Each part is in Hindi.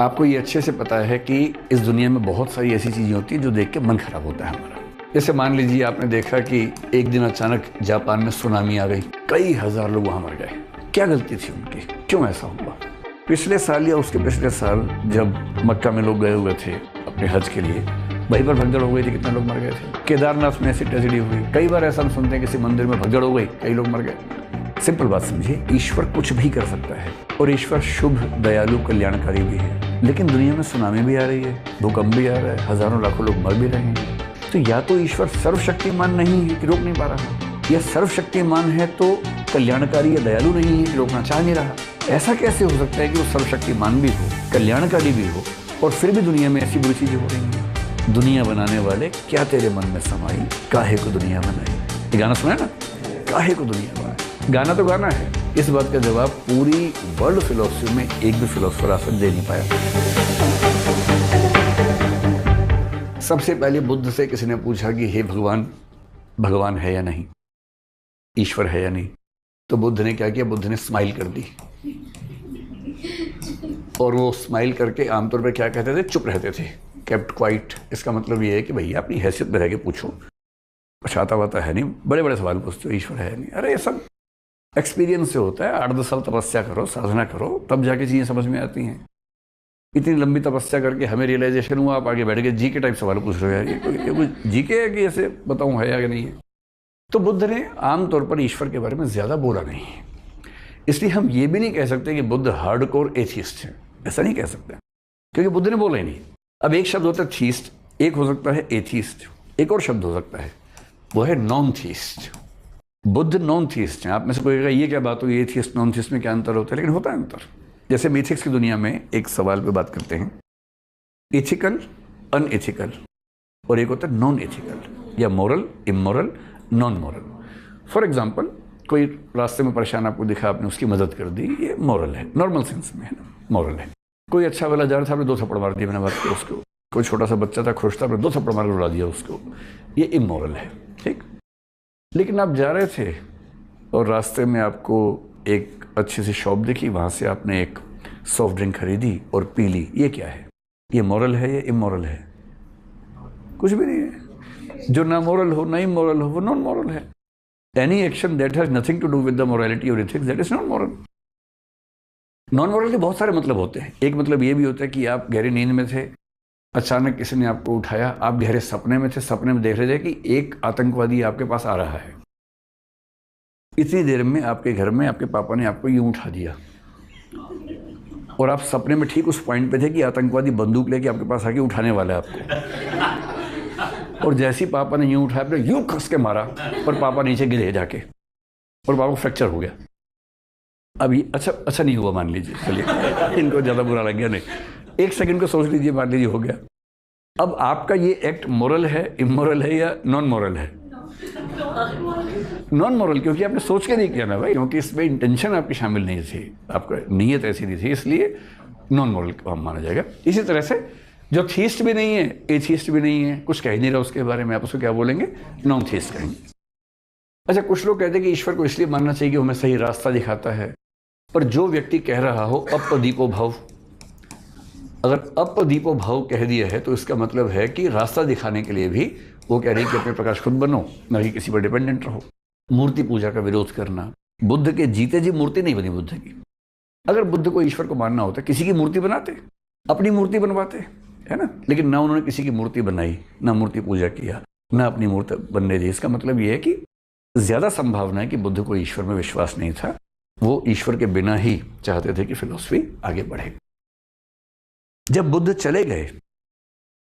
आपको ये अच्छे से पता है कि इस दुनिया में बहुत सारी ऐसी चीज़ें होती हैं जो देख के मन खराब होता है हमारा। जैसे मान लीजिए आपने देखा कि एक दिन अचानक जापान में सुनामी आ गई, कई हजार लोग वहाँ मर गए। क्या गलती थी उनकी, क्यों ऐसा हुआ? पिछले साल या उसके पिछले साल जब मक्का में लोग गए हुए थे अपने हज के लिए, वहीं पर भगदड़ हो गई थी, कितने लोग मर गए थे। केदारनाथ में ऐसी ट्रेजेडी हुई, कई बार ऐसा हम सुनते हैं किसी मंदिर में भगदड़ हो गई, कई लोग मर गए। सिंपल बात समझिए, ईश्वर कुछ भी कर सकता है और ईश्वर शुभ, दयालु, कल्याणकारी भी है। लेकिन दुनिया में सुनामी भी आ रही है, भूकंप भी आ रहा है, हजारों लाखों लोग मर भी रहे हैं। तो या तो ईश्वर सर्वशक्तिमान नहीं है कि रोक नहीं पा रहा, या सर्वशक्तिमान है तो कल्याणकारी या दयालु नहीं है कि रोकना चाह नहीं रहा। ऐसा कैसे हो सकता है कि वो सर्वशक्तिमान भी हो, कल्याणकारी भी हो, और फिर भी दुनिया में ऐसी बुरी चीजें हो रही हैं? दुनिया बनाने वाले, क्या तेरे मन में समाई, काहे को दुनिया बनाई। ये गाना सुना है ना, काहे को दुनिया बनाई। गाना तो गाना है, इस बात का जवाब पूरी वर्ल्ड फिलोसफी में एक भी फिलोसफर आज तक दे नहीं पाया। सबसे पहले बुद्ध से किसी ने पूछा कि हे भगवान, भगवान है या नहीं, ईश्वर है या नहीं? तो बुद्ध ने क्या किया? बुद्ध ने स्माइल कर दी। और वो स्माइल करके आमतौर पर क्या कहते थे? चुप रहते थे, केप्ट क्वाइट। इसका मतलब ये है कि भैया अपनी हैसियत में रह के पूछो, पछाता वाता है नहीं, बड़े बड़े सवाल पूछते हो, ईश्वर है नहीं। अरे ये सब एक्सपीरियंस से होता है। 8-10 साल तपस्या करो, साधना करो, तब जाके चीज़ें समझ में आती हैं। इतनी लंबी तपस्या करके हमें रियलाइजेशन हुआ, आप आगे बैठ के जी के टाइप सवाल पूछ रहे हो, यार ये कोई जी के है कि ऐसे बताऊँ है या कि नहीं है? तो बुद्ध ने आमतौर पर ईश्वर के बारे में ज़्यादा बोला नहीं है। इसलिए हम ये भी नहीं कह सकते कि बुद्ध हार्डकोर एथियस्ट है, ऐसा नहीं कह सकते, क्योंकि बुद्ध ने बोला ही नहीं। अब एक शब्द होता है थीस्ट, एक हो सकता है एथियस्ट, एक और शब्द हो सकता है, वो है non theist. Buddha non theist हैं। आप में से कोई कहेगा ये क्या बात हुई, एथियस्ट नॉन थीस्ट में क्या अंतर होता है? लेकिन होता है अंतर। जैसे मिथिक्स की दुनिया में एक सवाल पे बात करते हैं, एथिकल, अनएथिकल, और एक होता है नॉन एथिकल, या moral, immoral, non moral. For example, कोई रास्ते में परेशान आपको दिखा, आपने उसकी मदद कर दी, ये मोरल है, नॉर्मल सेंस में है ना, मोरल है। कोई अच्छा वाला जा रहा था, आपने 2 थप्पड़ मार दिया, मैंने बात की उसको। कोई छोटा सा बच्चा था, खुश था, आपने 2 थप्पड़ मार उड़ा दिया उसको, ये इमोरल है, ठीक। लेकिन आप जा रहे थे और रास्ते में आपको एक अच्छी सी शॉप दिखी, वहाँ से आपने एक सॉफ्ट ड्रिंक खरीदी और पी ली, ये क्या है? ये मोरल है या इमोरल है? कुछ भी नहीं है। जो ना मोरल हो ना इमोरल हो, वो नॉन मोरल है। Any action that has nothing to do with the morality और ethics, that is not moral. Non moral के बहुत सारे मतलब होते हैं। एक मतलब ये भी होता है कि आप गहरी नींद में थे, अचानक किसी ने आपको उठाया, आप गहरे सपने में थे, सपने में देख रहे थे कि एक आतंकवादी आपके पास आ रहा है। इतनी देर में आपके घर में आपके पापा ने आपको यूं उठा दिया, और आप सपने में ठीक उस पॉइंट पे थे कि आतंकवादी बंदूक लेके आपके पास आके उठाने वाला है आपको। और जैसे ही पापा ने यूं उठाया, आपने यूं कस के मारा और पापा नीचे गिरे जाके, और पापा को फ्रैक्चर हो गया। अब ये अच्छा नहीं हुआ, मान लीजिए, चलिए इनको ज़्यादा बुरा लग गया, नहीं, 1 सेकंड को सोच लीजिए, मान लीजिए हो गया। अब आपका ये एक्ट मोरल है, इमोरल है या नॉन मोरल है? नॉन मोरल, क्योंकि आपने सोच के नहीं किया ना भाई, क्योंकि इसमें इंटेंशन आपकी शामिल नहीं थी, आपका नीयत ऐसी नहीं थी, इसलिए नॉन मोरल हम माना जाएगा। इसी तरह से जो थीस्ट भी नहीं है, एथियस्ट भी नहीं है, कुछ कह ही नहीं रहा उसके बारे में, आप उसको क्या बोलेंगे? नॉन थीस्ट कहेंगे। अच्छा, कुछ लोग कहते हैं कि ईश्वर को इसलिए मानना चाहिए कि हमें सही रास्ता दिखाता है। पर जो व्यक्ति कह रहा हो अपदीपो भव, अगर अपदीपो भव कह दिया है तो इसका मतलब है कि रास्ता दिखाने के लिए भी वो कह रही है कि अपने प्रकाश खुद बनो, ना कि किसी पर डिपेंडेंट रहो। मूर्ति पूजा का विरोध करना, बुद्ध के जीते जी मूर्ति नहीं बनी बुद्ध की। अगर बुद्ध को ईश्वर को मानना होता, किसी की मूर्ति बनाते, अपनी मूर्ति बनवाते, है ना। लेकिन ना उन्होंने किसी की मूर्ति बनाई, ना मूर्ति पूजा किया, ना अपनी मूर्ति बनने दी। इसका मतलब ये है कि ज्यादा संभावना है कि बुद्ध को ईश्वर में विश्वास नहीं था, वो ईश्वर के बिना ही चाहते थे कि फिलॉसफी आगे बढ़े। जब बुद्ध चले गए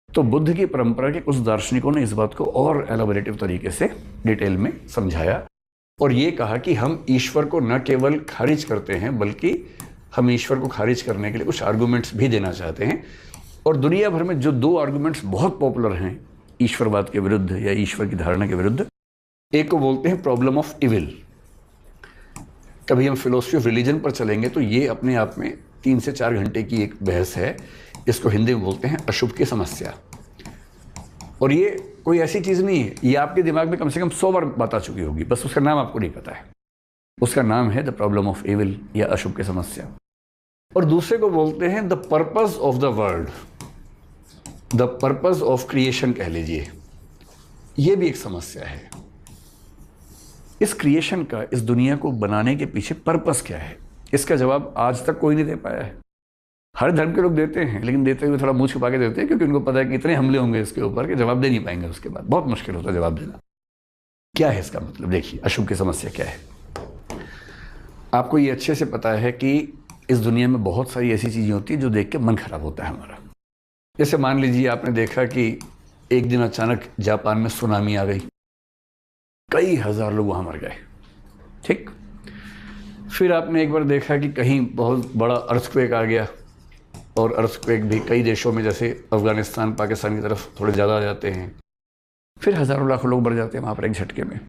तो बुद्ध की परंपरा के कुछ दार्शनिकों ने इस बात को और एलाबोरेटिव तरीके से डिटेल में समझाया, और ये कहा कि हम ईश्वर को न केवल खारिज करते हैं, बल्कि हम ईश्वर को खारिज करने के लिए कुछ आर्गूमेंट्स भी देना चाहते हैं। और दुनिया भर में जो 2 आर्गूमेंट्स बहुत पॉपुलर हैं ईश्वरवाद के विरुद्ध या ईश्वर की धारणा के विरुद्ध, एक को बोलते हैं प्रॉब्लम ऑफ इविल। कभी हम फिलोसफी ऑफ रिलीजन पर चलेंगे तो ये अपने आप में 3 से 4 घंटे की एक बहस है। इसको हिंदी में बोलते हैं अशुभ की समस्या। और ये कोई ऐसी चीज़ नहीं है, ये आपके दिमाग में कम से कम 100 बार बात आ चुकी होगी, बस उसका नाम आपको नहीं पता है। उसका नाम है द प्रॉब्लम ऑफ इविल या अशुभ की समस्या। और दूसरे को बोलते हैं the purpose of the world, the purpose of creation कह लीजिए। ये भी एक समस्या है। इस क्रिएशन का, इस दुनिया को बनाने के पीछे पर्पस क्या है, इसका जवाब आज तक कोई नहीं दे पाया है। हर धर्म के लोग देते हैं, लेकिन देते हुए थोड़ा मुंह छुपा के देते हैं, क्योंकि उनको पता है कि इतने हमले होंगे इसके ऊपर कि जवाब दे नहीं पाएंगे। उसके बाद बहुत मुश्किल होता है जवाब देना। क्या है इसका मतलब? देखिए, अशुभ की समस्या क्या है। आपको ये अच्छे से पता है कि इस दुनिया में बहुत सारी ऐसी चीज़ें होती हैं जो देख के मन खराब होता है हमारा। जैसे मान लीजिए आपने देखा कि एक दिन अचानक जापान में सुनामी आ गई, कई हजार लोग वहाँ मर गए, ठीक। फिर आपने एक बार देखा कि कहीं बहुत बड़ा अर्थक्वेक आ गया, और अर्थक्वेक भी कई देशों में, जैसे अफगानिस्तान, पाकिस्तान की तरफ थोड़े ज़्यादा आ जाते हैं। फिर हज़ारों लाखों लोग मर जाते हैं वहाँ पर एक झटके में।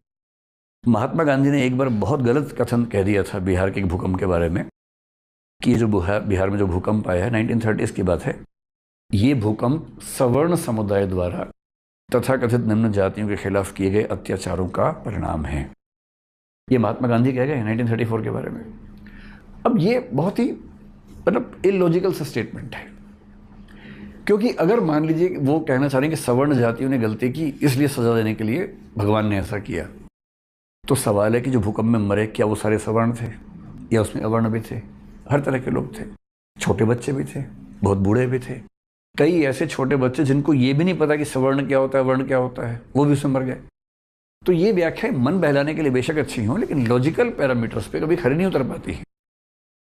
महात्मा गांधी ने एक बार बहुत गलत कथन कह दिया था बिहार के भूकंप के बारे में, कि ये जो बिहार में जो भूकंप आया है 1930s की बात है, ये भूकंप सवर्ण समुदाय द्वारा तथाकथित निम्न जातियों के खिलाफ किए गए अत्याचारों का परिणाम है। ये महात्मा गांधी कह गए 1934 के बारे में। अब ये बहुत ही मतलब इलॉजिकल सा स्टेटमेंट है, क्योंकि अगर मान लीजिए वो कहना चाह रहे हैं कि सवर्ण जातियों ने गलती की इसलिए सजा देने के लिए भगवान ने ऐसा किया, तो सवाल है कि जो भूकंप में मरे क्या वो सारे सवर्ण थे या उसमें अवर्ण भी थे? हर तरह के लोग थे, छोटे बच्चे भी थे, बहुत बूढ़े भी थे, कई ऐसे छोटे बच्चे जिनको ये भी नहीं पता कि सवर्ण क्या होता है, वर्ण क्या होता है, वो भी उसमें मर गए। तो ये व्याख्याएं मन बहलाने के लिए बेशक अच्छी हों, लेकिन लॉजिकल पैरामीटर्स पे कभी खरी नहीं उतर पाती हैं।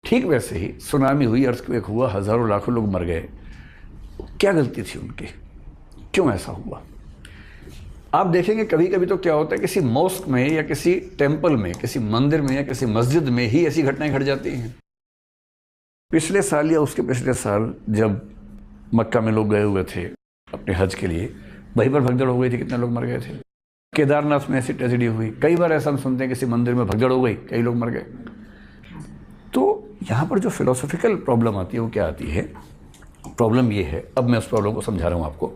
ठीक वैसे ही सुनामी हुई, अर्थक्वेक हुआ, हजारों लाखों लोग मर गए, क्या गलती थी उनकी, क्यों ऐसा हुआ? आप देखेंगे कभी कभी तो क्या होता है, किसी मॉस्क में या किसी टेम्पल में, किसी मंदिर में या किसी मस्जिद में ही ऐसी घटनाएं घट जाती हैं। पिछले साल या उसके पिछले साल जब मक्का में लोग गए हुए थे अपने हज के लिए, वहीं पर भगदड़ हो गई थी, कितने लोग मर गए थे। केदारनाथ में ऐसी ट्रेजेडी हुई, कई बार ऐसा हम सुनते हैं किसी मंदिर में भगदड़ हो गई, कई लोग मर गए। तो यहाँ पर जो फिलोसॉफिकल प्रॉब्लम आती है वो क्या आती है? प्रॉब्लम ये है, अब मैं उस प्रॉब्लम को समझा रहा हूँ आपको।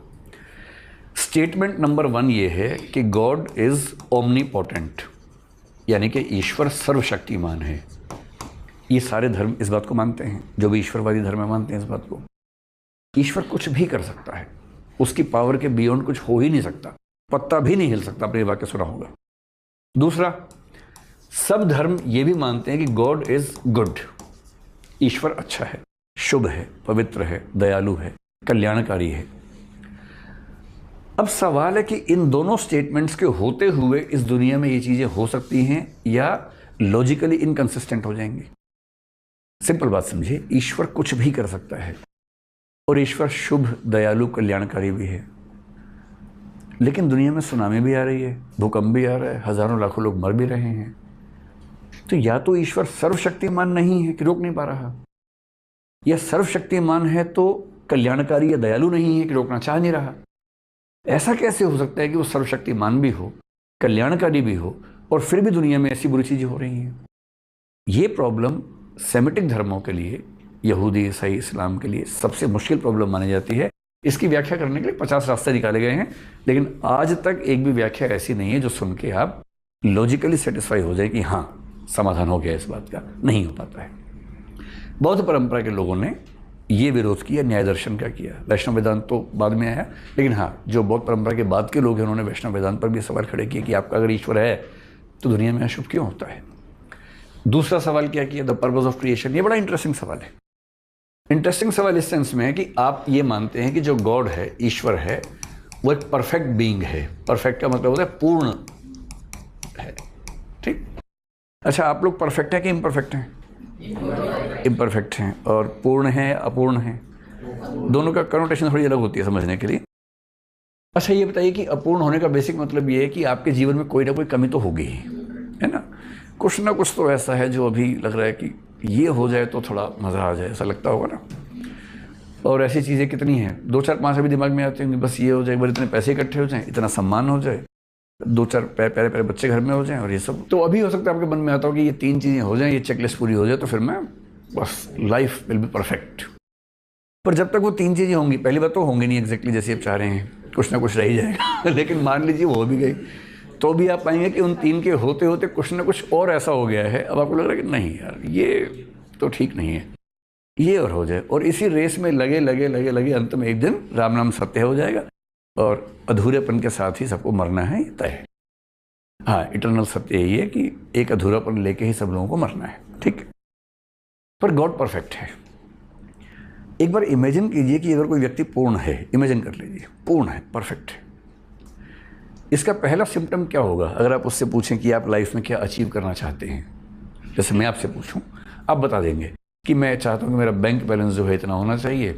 स्टेटमेंट नंबर 1 ये है कि गॉड इज ओमनीपोटेंट, यानी कि ईश्वर सर्वशक्तिमान है। ये सारे धर्म इस बात को मानते हैं, जो भी ईश्वरवादी धर्म मानते हैं इस बात को। ईश्वर कुछ भी कर सकता है, उसकी पावर के बियॉन्ड कुछ हो ही नहीं सकता, पत्ता भी नहीं हिल सकता। आपने ये वाक्य सुना होगा। दूसरा, सब धर्म ये भी मानते हैं कि गॉड इज गुड, ईश्वर अच्छा है, शुभ है, पवित्र है, दयालु है, कल्याणकारी है। अब सवाल है कि इन दोनों स्टेटमेंट्स के होते हुए इस दुनिया में ये चीजें हो सकती हैं या लॉजिकली इनकंसिस्टेंट हो जाएंगी? सिंपल बात समझिए, ईश्वर कुछ भी कर सकता है और ईश्वर शुभ, दयालु, कल्याणकारी भी है, लेकिन दुनिया में सुनामी भी आ रही है, भूकंप भी आ रहा है, हजारों लाखों लोग मर भी रहे हैं। तो या तो ईश्वर सर्वशक्तिमान नहीं है कि रोक नहीं पा रहा, या सर्वशक्तिमान है तो कल्याणकारी या दयालु नहीं है कि रोकना चाह नहीं रहा। ऐसा कैसे हो सकता है कि वो सर्वशक्तिमान भी हो, कल्याणकारी भी हो, और फिर भी दुनिया में ऐसी बुरी चीजें हो रही हैं? ये प्रॉब्लम सेमिटिक धर्मों के लिए, यहूदी, ईसाई, इस्लाम के लिए सबसे मुश्किल प्रॉब्लम मानी जाती है। इसकी व्याख्या करने के लिए 50 रास्ते निकाले गए हैं, लेकिन आज तक एक भी व्याख्या ऐसी नहीं है जो सुन के आप लॉजिकली सेटिस्फाई हो जाए कि हाँ समाधान हो गया इस बात का। नहीं हो पाता है। बौद्ध परंपरा के लोगों ने ये विरोध किया, न्याय दर्शन का किया। वैष्णव वेदांत तो बाद में आया, लेकिन हाँ जो बौद्ध परंपरा के बाद के लोग हैं उन्होंने वैष्णव वेदांत पर भी सवाल खड़े किए कि आपका अगर ईश्वर है तो दुनिया में अशुभ क्यों होता है। दूसरा सवाल क्या किया, द पर्पस ऑफ क्रिएशन। ये बड़ा इंटरेस्टिंग सवाल है। इंटरेस्टिंग सवाल इस सेंस में है कि आप ये मानते हैं कि जो गॉड है, ईश्वर है, वो एक परफेक्ट बीइंग है। परफेक्ट का मतलब होता है पूर्ण है, ठीक। अच्छा, आप लोग परफेक्ट हैं कि इम्परफेक्ट हैं? इम्परफेक्ट हैं। और पूर्ण है, अपूर्ण है, दोनों का कनोटेशन थोड़ी अलग होती है समझने के लिए। अच्छा, ये बताइए कि अपूर्ण होने का बेसिक मतलब ये है कि आपके जीवन में कोई ना कोई कमी तो होगी ही, है ना? कुछ ना कुछ तो ऐसा है जो अभी लग रहा है कि ये हो जाए तो थोड़ा मज़ा आ जाए, ऐसा लगता होगा ना। और ऐसी चीज़ें कितनी हैं, 2 4 5 अभी दिमाग में आती होंगी। बस ये हो जाए, बस इतने पैसे इकट्ठे हो जाएं, इतना सम्मान हो जाए, 2 4 प्यारे बच्चे घर में हो जाएं, और ये सब तो अभी हो सकता है आपके मन में आता हो कि ये 3 चीज़ें हो जाएं, ये चेकलिस्ट पूरी हो जाए तो फिर मैं बस लाइफ विल बी परफेक्ट। पर जब तक वो 3 चीज़ें होंगी, पहली बात तो होंगी नहीं एग्जैक्टली जैसे आप चाह रहे हैं, कुछ ना कुछ रह ही जाएगा लेकिन मान लीजिए वो हो भी गई, तो भी आप पाएंगे कि उन 3 के होते होते कुछ ना कुछ और ऐसा हो गया है। अब आपको लग रहा है कि नहीं यार, ये तो ठीक नहीं है। ये और हो जाए, और इसी रेस में लगे लगे लगे लगे अंत में एक दिन राम नाम सत्य हो जाएगा और अधूरेपन के साथ ही सबको मरना है, ये तय है। हाँ, इटरनल सत्य यही है कि एक अधूरापन लेके ही सब लोगों को मरना है, ठीक है। पर गॉड परफेक्ट है। एक बार इमेजिन कीजिए कि अगर कोई व्यक्ति पूर्ण है, इमेजिन कर लीजिए पूर्ण है, परफेक्ट है। इसका पहला सिम्टम क्या होगा? अगर आप उससे पूछें कि आप लाइफ में क्या अचीव करना चाहते हैं, जैसे मैं आपसे पूछूं, आप बता देंगे कि मैं चाहता हूं कि मेरा बैंक बैलेंस जो है इतना होना चाहिए,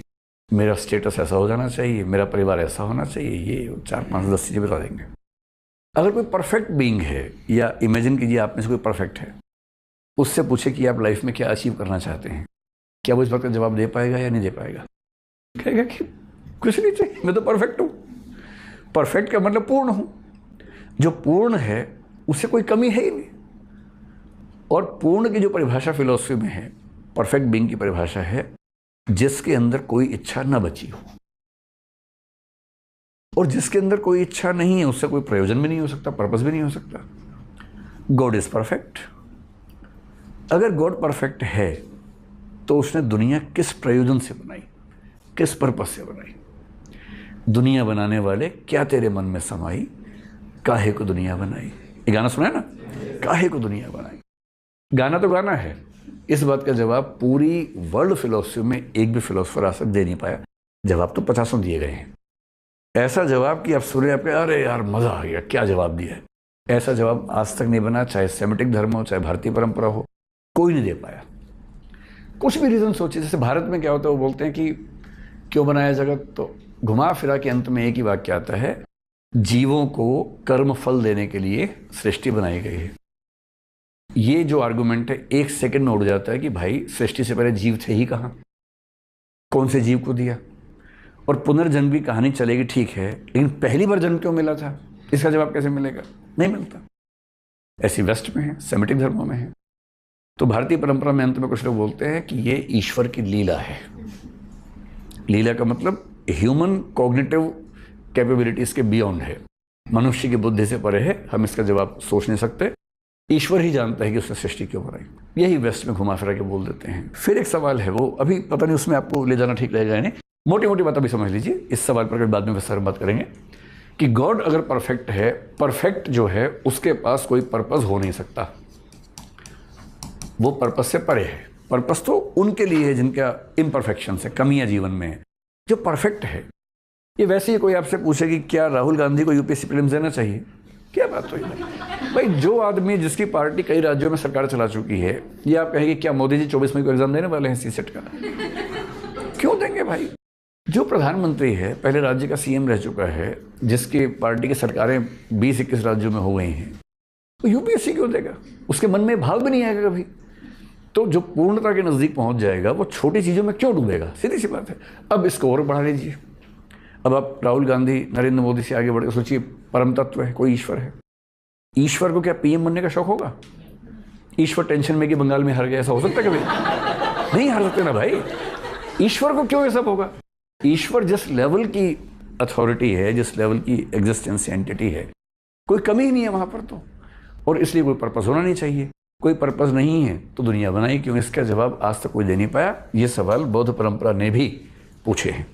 मेरा स्टेटस ऐसा हो जाना चाहिए, मेरा परिवार ऐसा होना चाहिए, ये 4 5 10 चीज़ें बता देंगे। अगर कोई परफेक्ट बीइंग है, या इमेजिन कीजिए आप में से कोई परफेक्ट है, उससे पूछे कि आप लाइफ में क्या अचीव करना चाहते हैं, क्या वो इस बात का जवाब दे पाएगा या नहीं दे पाएगा? कहेगा कि कुछ नहीं चाहिए, मैं तो परफेक्ट हूँ। परफेक्ट का मतलब पूर्ण हूँ। जो पूर्ण है उससे कोई कमी है ही नहीं। और पूर्ण की जो परिभाषा फिलॉसफी में है, परफेक्ट बीइंग की परिभाषा है जिसके अंदर कोई इच्छा न बची हो। और जिसके अंदर कोई इच्छा नहीं है उससे कोई प्रयोजन भी नहीं हो सकता, पर्पस भी नहीं हो सकता। God is perfect. अगर गॉड परफेक्ट है तो उसने दुनिया किस प्रयोजन से बनाई, किस पर्पस से बनाई? दुनिया बनाने वाले क्या तेरे मन में समाई, काहे को दुनिया बनाई। ये गाना सुना है ना, काहे को दुनिया बनाई। गाना तो गाना है, इस बात का जवाब पूरी वर्ल्ड फिलोसफी में एक भी फिलोसफर आज तक दे नहीं पाया। जवाब तो 50 दिए गए हैं। ऐसा जवाब कि आप सुने आपके अरे यार मजा आ गया, क्या जवाब दिया है, ऐसा जवाब आज तक नहीं बना। चाहे सेमेटिक धर्म हो, चाहे भारतीय परंपरा हो, कोई नहीं दे पाया। कुछ भी रीजन सोचिए। जैसे भारत में क्या होता है, वो बोलते हैं कि क्यों बनाया जगत, तो घुमा फिरा के अंत में एक ही वाक्य आता है, जीवों को कर्म फल देने के लिए सृष्टि बनाई गई है। ये जो आर्गुमेंट है 1 सेकंड में उड़ जाता है कि भाई सृष्टि से पहले जीव थे ही कहाँ, कौन से जीव को दिया, और पुनर्जन्म की कहानी चलेगी, ठीक है, लेकिन पहली बार जन्म क्यों मिला था, इसका जवाब कैसे मिलेगा? नहीं मिलता। ऐसी वेस्ट में है, सेमेटिक धर्मों में है। तो भारतीय परंपरा में अंत में कुछ लोग बोलते हैं कि ये ईश्वर की लीला है। लीला का मतलब ह्यूमन कॉग्निटिव कैपेबिलिटीज के बियॉन्ड है, मनुष्य की बुद्धि से परे है, हम इसका जवाब सोच नहीं सकते। ईश्वर ही जानता है कि उसने सृष्टि क्यों बनाई। यही वेस्ट में घुमा फिरा के बोल देते हैं। फिर एक सवाल है, वो अभी पता नहीं उसमें आपको ले जाना ठीक रहेगा या नहीं, मोटी मोटी बात अभी समझ लीजिए, इस सवाल पर बाद में विस्तार बात करेंगे कि गॉड अगर परफेक्ट है, परफेक्ट जो है उसके पास कोई पर्पस हो नहीं सकता, वो पर्पस से परे है। पर्पस तो उनके लिए है जिनका इम्परफेक्शन है, कमियां जीवन में है। जो परफेक्ट है, ये वैसे ही कोई आपसे पूछे कि क्या राहुल गांधी को यूपीएससी प्रीलिम्स देना चाहिए, क्या बात हुई भाई? जो आदमी जिसकी पार्टी कई राज्यों में सरकार चला चुकी है, ये आप कहेंगे क्या मोदी जी 24 मई को एग्जाम देने वाले हैं सीसेट का? क्यों देंगे भाई? जो प्रधानमंत्री है, पहले राज्य का सीएम रह चुका है, जिसकी पार्टी की सरकारें 20-21 राज्यों में हो गई हैं, तो यूपीएससी क्यों देगा? उसके मन में भाव भी नहीं आएगा कभी। तो जो पूर्णता के नज़दीक पहुंच जाएगा वो छोटी चीज़ों में क्यों डूबेगा? सीधी सी बात है। अब इसको और बढ़ा लीजिए। अब आप राहुल गांधी, नरेंद्र मोदी से आगे बढ़ के सोचिए, परम तत्व है, कोई ईश्वर है। ईश्वर को क्या पीएम बनने का शौक होगा? ईश्वर टेंशन में कि बंगाल में हार गया, ऐसा हो सकता है कभी? नहीं हार सकते ना भाई। ईश्वर को क्यों ये सब होगा? ईश्वर जिस लेवल की अथॉरिटी है, जिस लेवल की एग्जिस्टेंस एंटिटी है, कोई कमी ही नहीं है वहां पर तो, और इसलिए कोई पर्पस होना नहीं चाहिए। कोई पर्पस नहीं है तो दुनिया बनाई क्यों? इसका जवाब आज तक कोई दे नहीं पाया। ये सवाल बौद्ध परंपरा ने भी पूछे हैं।